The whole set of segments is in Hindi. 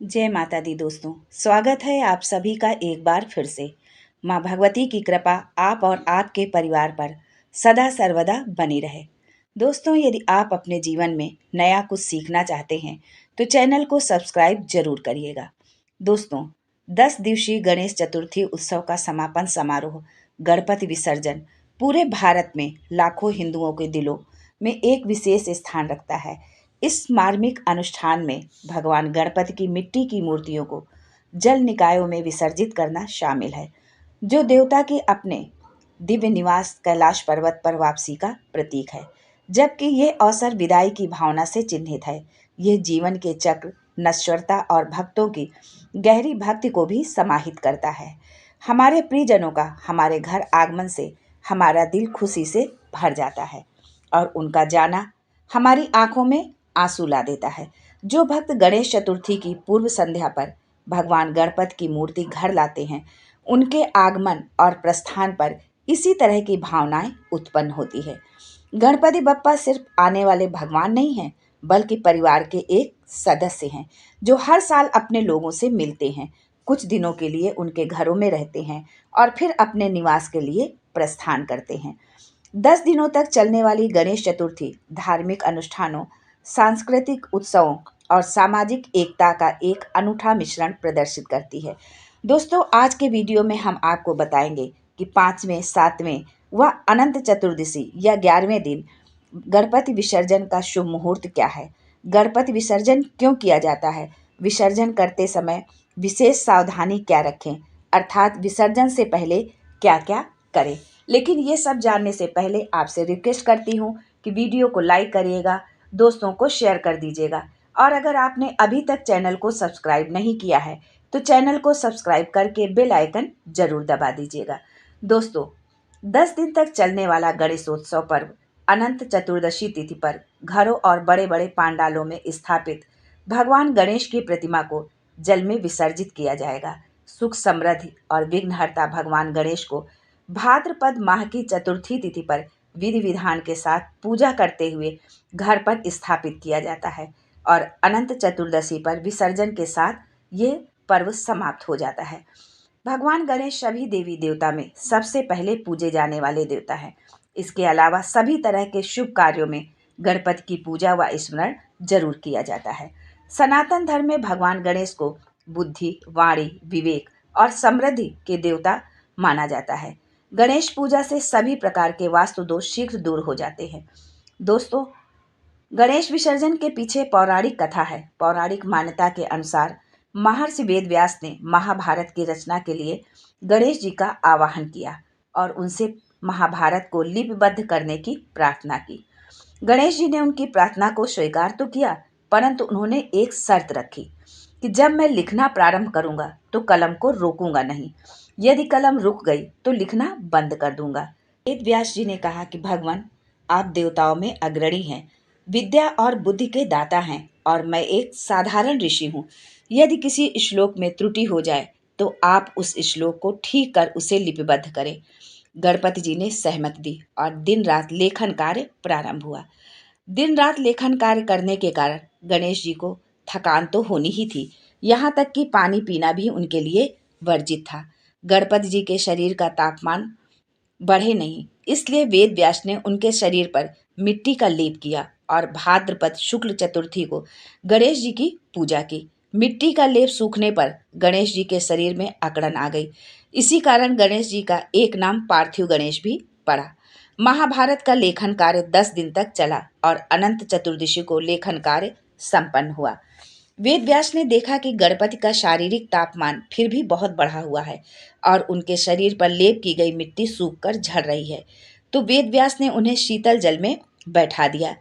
जय माता दी दोस्तों, स्वागत है आप सभी का एक बार फिर से। माँ भगवती की कृपा आप और आपके परिवार पर सदा सर्वदा बनी रहे। दोस्तों, यदि आप अपने जीवन में नया कुछ सीखना चाहते हैं तो चैनल को सब्सक्राइब जरूर करिएगा। दोस्तों, 10 दिवसीय गणेश चतुर्थी उत्सव का समापन समारोह गणपति विसर्जन पूरे भारत में लाखों हिंदुओं के दिलों में एक विशेष स्थान रखता है। इस मार्मिक अनुष्ठान में भगवान गणपति की मिट्टी की मूर्तियों को जल निकायों में विसर्जित करना शामिल है, जो देवता के अपने दिव्य निवास कैलाश पर्वत पर वापसी का प्रतीक है। जबकि यह अवसर विदाई की भावना से चिन्हित है। यह जीवन के चक्र, नश्वरता और भक्तों की गहरी भक्ति को भी समाहित करता है। हमारे प्रियजनों का हमारे घर आगमन से हमारा दिल खुशी से भर जाता है और उनका जाना हमारी आंखों में आंसू ला देता है। जो भक्त गणेश चतुर्थी की पूर्व संध्या पर भगवान गणपति की मूर्ति घर लाते हैं, उनके आगमन और प्रस्थान पर इसी तरह की भावनाएं उत्पन्न होती है। गणपति बप्पा सिर्फ आने वाले भगवान नहीं हैं, बल्कि परिवार के एक सदस्य हैं जो हर साल अपने लोगों से मिलते हैं, कुछ दिनों के लिए उनके घरों में रहते हैं और फिर अपने निवास के लिए प्रस्थान करते हैं। 10 दिनों तक चलने वाली गणेश चतुर्थी धार्मिक अनुष्ठानों, सांस्कृतिक उत्सवों और सामाजिक एकता का एक अनूठा मिश्रण प्रदर्शित करती है। दोस्तों, आज के वीडियो में हम आपको बताएंगे कि 5वें, 7वें व अनंत चतुर्दशी या 11वें दिन गणपति विसर्जन का शुभ मुहूर्त क्या है, गणपति विसर्जन क्यों किया जाता है, विसर्जन करते समय विशेष सावधानी क्या रखें, अर्थात विसर्जन से पहले क्या क्या करें। लेकिन ये सब जानने से पहले आपसे रिक्वेस्ट करती हूँ कि वीडियो को लाइक करिएगा, दोस्तों को शेयर कर दीजिएगा और अगर आपने अभी तक चैनल को सब्सक्राइब नहीं किया है तो चैनल को सब्सक्राइब करके बेल आइकन जरूर दबा दीजिएगा। दोस्तों, 10 दिन तक चलने वाला गणेशोत्सव पर्व अनंत चतुर्दशी तिथि पर घरों और बड़े बड़े पांडालों में स्थापित भगवान गणेश की प्रतिमा को जल में विसर्जित किया जाएगा। सुख, समृद्धि और विघ्नहर्ता भगवान गणेश को भाद्रपद माह की चतुर्थी तिथि पर विधि विधान के साथ पूजा करते हुए घर पर स्थापित किया जाता है और अनंत चतुर्दशी पर विसर्जन के साथ ये पर्व समाप्त हो जाता है। भगवान गणेश सभी देवी देवता में सबसे पहले पूजे जाने वाले देवता हैं। इसके अलावा सभी तरह के शुभ कार्यों में गणपति की पूजा व स्मरण जरूर किया जाता है। सनातन धर्म में भगवान गणेश को बुद्धि, वाणी, विवेक और समृद्धि के देवता माना जाता है। गणेश पूजा से सभी प्रकार के वास्तु दोष शीघ्र दूर हो जाते हैं। दोस्तों, गणेश विसर्जन के पीछे पौराणिक कथा है। पौराणिक मान्यता के अनुसार महर्षि वेदव्यास ने महाभारत की रचना के लिए गणेश जी का आवाहन किया और उनसे महाभारत को लिपिबद्ध करने की प्रार्थना की। गणेश जी ने उनकी प्रार्थना को स्वीकार तो किया, परंतु उन्होंने एक शर्त रखी कि जब मैं लिखना प्रारंभ करूंगा तो कलम को रोकूंगा नहीं। यदि कलम रुक गई तो लिखना बंद कर दूंगा। वेद व्यास जी ने कहा कि भगवान, आप देवताओं में अग्रणी हैं, विद्या और बुद्धि के दाता हैं और मैं एक साधारण ऋषि हूँ। यदि किसी श्लोक में त्रुटि हो जाए तो आप उस श्लोक को ठीक कर उसे लिपिबद्ध करें। गणपति जी ने सहमति दी और दिन रात लेखन कार्य प्रारंभ हुआ। दिन रात लेखन कार्य करने के कारण गणेश जी को थकान तो होनी ही थी, यहाँ तक कि पानी पीना भी उनके लिए वर्जित था। गणपति जी के शरीर का तापमान बढ़े नहीं, इसलिए वेद व्यास ने उनके शरीर पर मिट्टी का लेप किया और भाद्रपद शुक्ल चतुर्थी को गणेश जी की पूजा की। मिट्टी का लेप सूखने पर गणेश जी के शरीर में अकड़न आ गई। इसी कारण गणेश जी का एक नाम पार्थिव गणेश भी पड़ा। महाभारत का लेखन कार्य 10 दिन तक चला और अनंत चतुर्दशी को लेखन कार्य संपन्न हुआ। वेद व्यास ने देखा कि गणपति का शारीरिक तापमान फिर भी बहुत बढ़ा हुआ है और उनके शरीर पर लेप की गई मिट्टी सूखकर झड़ रही है, तो वेद व्यास ने उन्हें शीतल जल में बैठा दिया।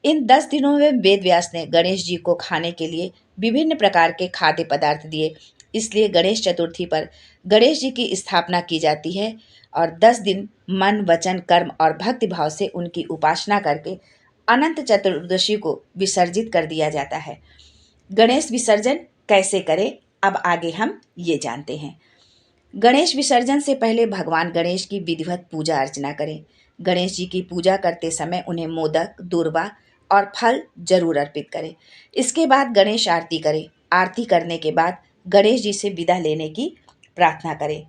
इन 10 दिनों में वेद व्यास ने गणेश जी को खाने के लिए विभिन्न प्रकार के खाद्य पदार्थ दिए। इसलिए गणेश चतुर्थी पर गणेश जी की स्थापना की जाती है और 10 दिन मन, वचन, कर्म और भक्ति भाव से उनकी उपासना करके अनंत चतुर्दशी को विसर्जित कर दिया जाता है। गणेश विसर्जन कैसे करें, अब आगे हम ये जानते हैं। गणेश विसर्जन से पहले भगवान गणेश की विधिवत पूजा अर्चना करें। गणेश जी की पूजा करते समय उन्हें मोदक, दूर्वा और फल जरूर अर्पित करें। इसके बाद गणेश आरती करें। आरती करने के बाद गणेश जी से विदा लेने की प्रार्थना करें।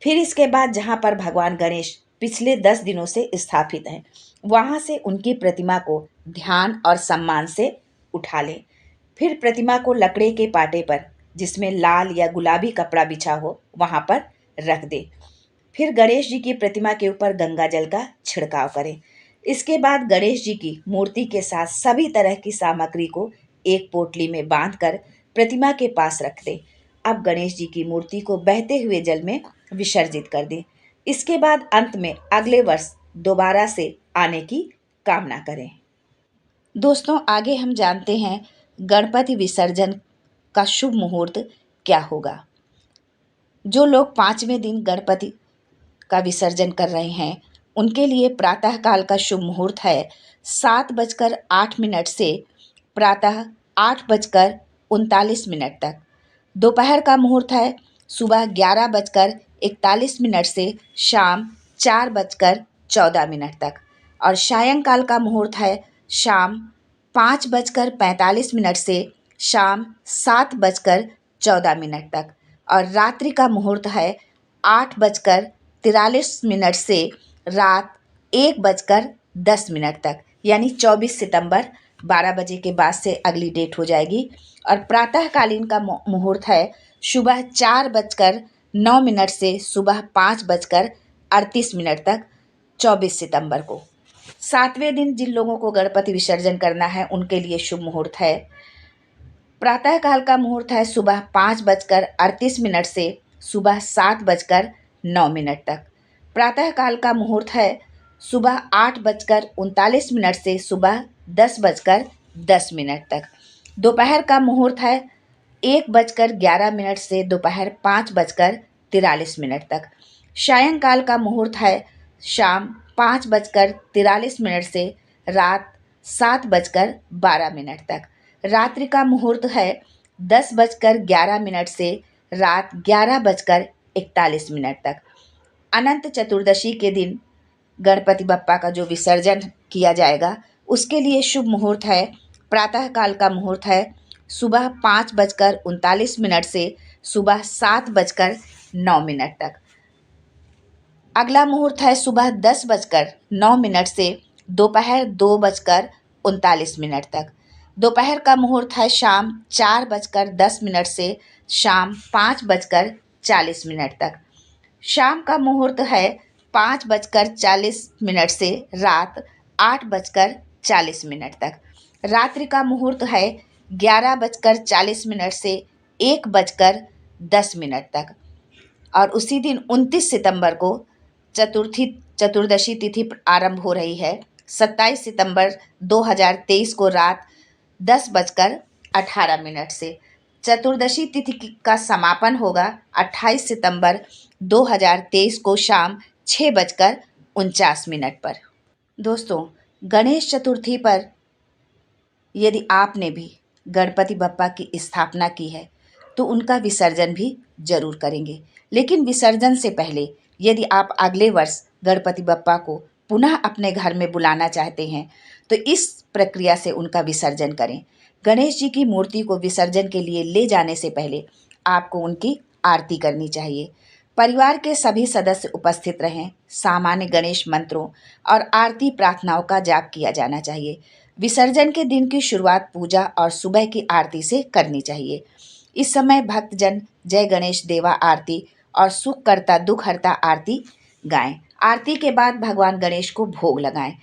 फिर इसके बाद जहाँ पर भगवान गणेश पिछले 10 दिनों से स्थापित हैं, वहाँ से उनकी प्रतिमा को ध्यान और सम्मान से उठा लें। फिर प्रतिमा को लकड़े के पाटे पर, जिसमें लाल या गुलाबी कपड़ा बिछा हो, वहाँ पर रख दें। फिर गणेश जी की प्रतिमा के ऊपर गंगा जल का छिड़काव करें। इसके बाद गणेश जी की मूर्ति के साथ सभी तरह की सामग्री को एक पोटली में बांधकर प्रतिमा के पास रख दें। अब गणेश जी की मूर्ति को बहते हुए जल में विसर्जित कर दें। इसके बाद अंत में अगले वर्ष दोबारा से आने की कामना करें। दोस्तों, आगे हम जानते हैं गणपति विसर्जन का शुभ मुहूर्त क्या होगा। जो लोग 5वें दिन गणपति का विसर्जन कर रहे हैं, उनके लिए प्रातः काल का शुभ मुहूर्त है 7:08 से प्रातः 8:39 तक। दोपहर का मुहूर्त है सुबह 11:41 से शाम 4:14 तक। और सायंकाल का मुहूर्त है शाम 5:45 से शाम 7:14 तक। और रात्रि का मुहूर्त है 8:43 से रात 1:10 तक, यानी 24 सितंबर 12 बजे के बाद से अगली डेट हो जाएगी। और प्रातःकालीन का मुहूर्त है सुबह 4:09 से सुबह 5:38 तक, 24 सितंबर को। 7वें दिन जिन लोगों को गणपति विसर्जन करना है, उनके लिए शुभ मुहूर्त है प्रातःकाल का मुहूर्त है सुबह 5:38 से सुबह 7:09 तक। प्रातःकाल का मुहूर्त है सुबह 8:39 से सुबह 10:10 तक। दोपहर का मुहूर्त है 1:11 से दोपहर 5:43 तक। सायंकाल का मुहूर्त है शाम 5:43 से रात 7:12 तक। रात्रि का मुहूर्त है 10:11 से रात 11:41 तक। अनंत चतुर्दशी के दिन गणपति बप्पा का जो विसर्जन किया जाएगा, उसके लिए शुभ मुहूर्त है प्रातःकाल का मुहूर्त है सुबह 5:39 से सुबह 7:09 तक। अगला मुहूर्त है सुबह 10:09 से दोपहर 2:39 तक। दोपहर का मुहूर्त है शाम 4:10 से शाम 5:40 तक। शाम का मुहूर्त है 5:40 से रात 8:40 तक। रात्रि का मुहूर्त है 11:40 से 1:10 तक। और उसी दिन 29 सितंबर को चतुर्दशी तिथि आरंभ हो रही है। 27 सितंबर 2023 को रात 10:18 से। चतुर्दशी तिथि का समापन होगा 28 सितंबर 2023 को शाम 6:49 पर। दोस्तों, गणेश चतुर्थी पर यदि आपने भी गणपति बप्पा की स्थापना की है, तो उनका विसर्जन भी जरूर करेंगे। लेकिन विसर्जन से पहले यदि आप अगले वर्ष गणपति बप्पा को पुनः अपने घर में बुलाना चाहते हैं, तो इस प्रक्रिया से उनका विसर्जन करें। गणेश जी की मूर्ति को विसर्जन के लिए ले जाने से पहले आपको उनकी आरती करनी चाहिए। परिवार के सभी सदस्य उपस्थित रहें। सामान्य गणेश मंत्रों और आरती प्रार्थनाओं का जाप किया जाना चाहिए। विसर्जन के दिन की शुरुआत पूजा और सुबह की आरती से करनी चाहिए। इस समय भक्तजन जय गणेश देवा आरती और सुख करता दुख हरता आरती गाएं। आरती के बाद भगवान गणेश को भोग लगाएं।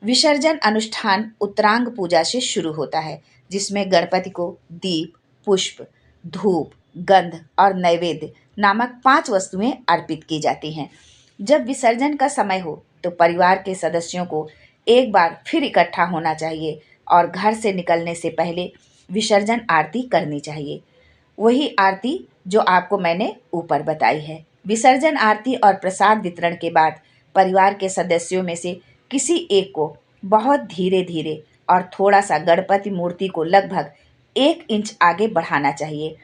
विसर्जन अनुष्ठान उत्तरांग पूजा से शुरू होता है, जिसमें गणपति को दीप, पुष्प, धूप, गंध और नैवेद्य नामक 5 वस्तुएं अर्पित की जाती हैं। जब विसर्जन का समय हो तो परिवार के सदस्यों को एक बार फिर इकट्ठा होना चाहिए और घर से निकलने से पहले विसर्जन आरती करनी चाहिए। वही आरती जो आपको मैंने ऊपर बताई है। विसर्जन आरती और प्रसाद वितरण के बाद परिवार के सदस्यों में से किसी एक को बहुत धीरे धीरे और थोड़ा सा गणपति मूर्ति को लगभग 1 इंच आगे बढ़ाना चाहिए।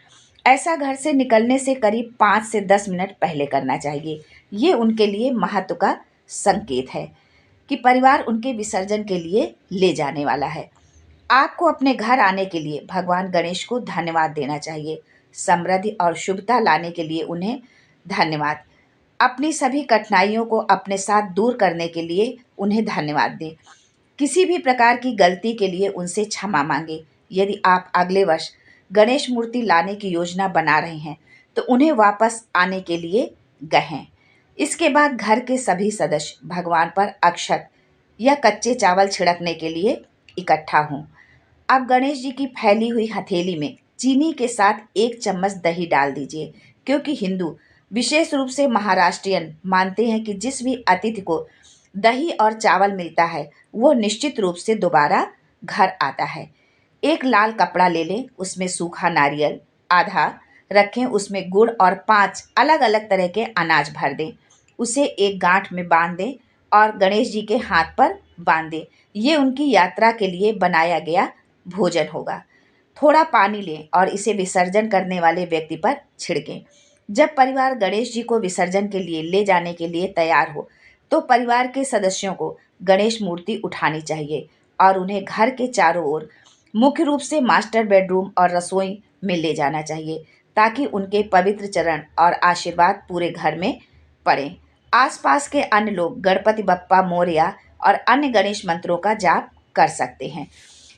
ऐसा घर से निकलने से करीब 5 से 10 मिनट पहले करना चाहिए। ये उनके लिए महत्व का संकेत है कि परिवार उनके विसर्जन के लिए ले जाने वाला है। आपको अपने घर आने के लिए भगवान गणेश को धन्यवाद देना चाहिए। समृद्धि और शुभता लाने के लिए उन्हें धन्यवाद। अपनी सभी कठिनाइयों को अपने साथ दूर करने के लिए उन्हें धन्यवाद दें। किसी भी प्रकार की गलती के लिए उनसे क्षमा मांगे। यदि आप अगले वर्ष गणेश मूर्ति लाने की योजना बना रहे हैं तो उन्हें वापस आने के लिए कहें। इसके बाद घर के सभी सदस्य भगवान पर अक्षत या कच्चे चावल छिड़कने के लिए इकट्ठा हों। अब गणेश जी की फैली हुई हथेली में चीनी के साथ 1 चम्मच दही डाल दीजिए, क्योंकि हिंदू, विशेष रूप से महाराष्ट्रियन, मानते हैं कि जिस भी अतिथि को दही और चावल मिलता है वो निश्चित रूप से दोबारा घर आता है। एक लाल कपड़ा ले लें, उसमें सूखा नारियल आधा रखें, उसमें गुड़ और 5 अलग अलग तरह के अनाज भर दें। उसे एक गांठ में बांध दें और गणेश जी के हाथ पर बांध दें। ये उनकी यात्रा के लिए बनाया गया भोजन होगा। थोड़ा पानी लें और इसे विसर्जन करने वाले व्यक्ति पर छिड़कें। जब परिवार गणेश जी को विसर्जन के लिए ले जाने के लिए तैयार हो तो परिवार के सदस्यों को गणेश मूर्ति उठानी चाहिए और उन्हें घर के चारों ओर, मुख्य रूप से मास्टर बेडरूम और रसोई में ले जाना चाहिए, ताकि उनके पवित्र चरण और आशीर्वाद पूरे घर में पड़े। आसपास के अन्य लोग गणपति बप्पा मोरया और अन्य गणेश मंत्रों का जाप कर सकते हैं।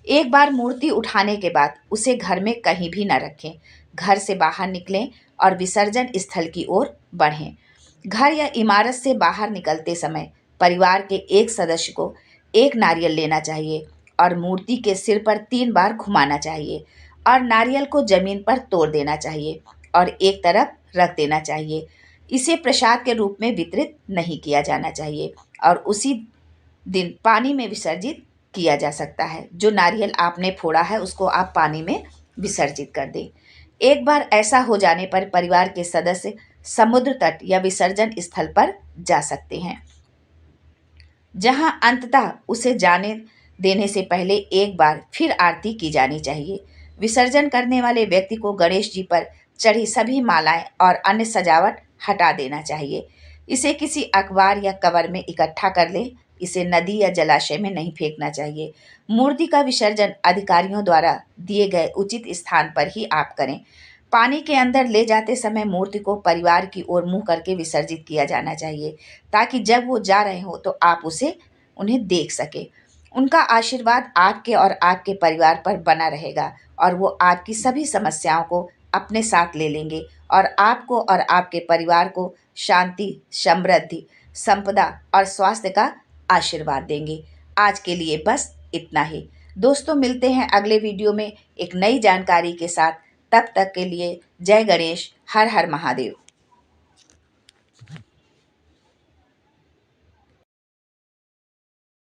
एक बार मूर्ति उठाने के बाद उसे घर में कहीं भी न रखें। घर से बाहर निकलें और विसर्जन स्थल की ओर बढ़ें। घर या इमारत से बाहर निकलते समय परिवार के एक सदस्य को एक नारियल लेना चाहिए और मूर्ति के सिर पर 3 बार घुमाना चाहिए और नारियल को जमीन पर तोड़ देना चाहिए और एक तरफ रख देना चाहिए। इसे प्रसाद के रूप में वितरित नहीं किया जाना चाहिए और उसी दिन पानी में विसर्जित किया जा सकता है। जो नारियल आपने फोड़ा है उसको आप पानी में विसर्जित कर दें। एक बार ऐसा हो जाने पर परिवार के सदस्य समुद्र तट या विसर्जन स्थल पर जा सकते हैं, जहां अंततः उसे जाने देने से पहले एक बार फिर आरती की जानी चाहिए। विसर्जन करने वाले व्यक्ति को गणेश जी पर चढ़ी सभी मालाएं और अन्य सजावट हटा देना चाहिए। इसे किसी अखबार या कवर में इकट्ठा कर लें। इसे नदी या जलाशय में नहीं फेंकना चाहिए। मूर्ति का विसर्जन अधिकारियों द्वारा दिए गए उचित स्थान पर ही आप करें। पानी के अंदर ले जाते समय मूर्ति को परिवार की ओर मुंह करके विसर्जित किया जाना चाहिए, ताकि जब वो जा रहे हो तो आप उन्हें देख सके। उनका आशीर्वाद आपके और आपके परिवार पर बना रहेगा और वो आपकी सभी समस्याओं को अपने साथ ले लेंगे और आपको और आपके परिवार को शांति, समृद्धि, संपदा और स्वास्थ्य का आशीर्वाद देंगे। आज के लिए बस इतना ही। दोस्तों, मिलते हैं अगले वीडियो में एक नई जानकारी के साथ। तब तक के लिए जय गणेश, हर हर महादेव।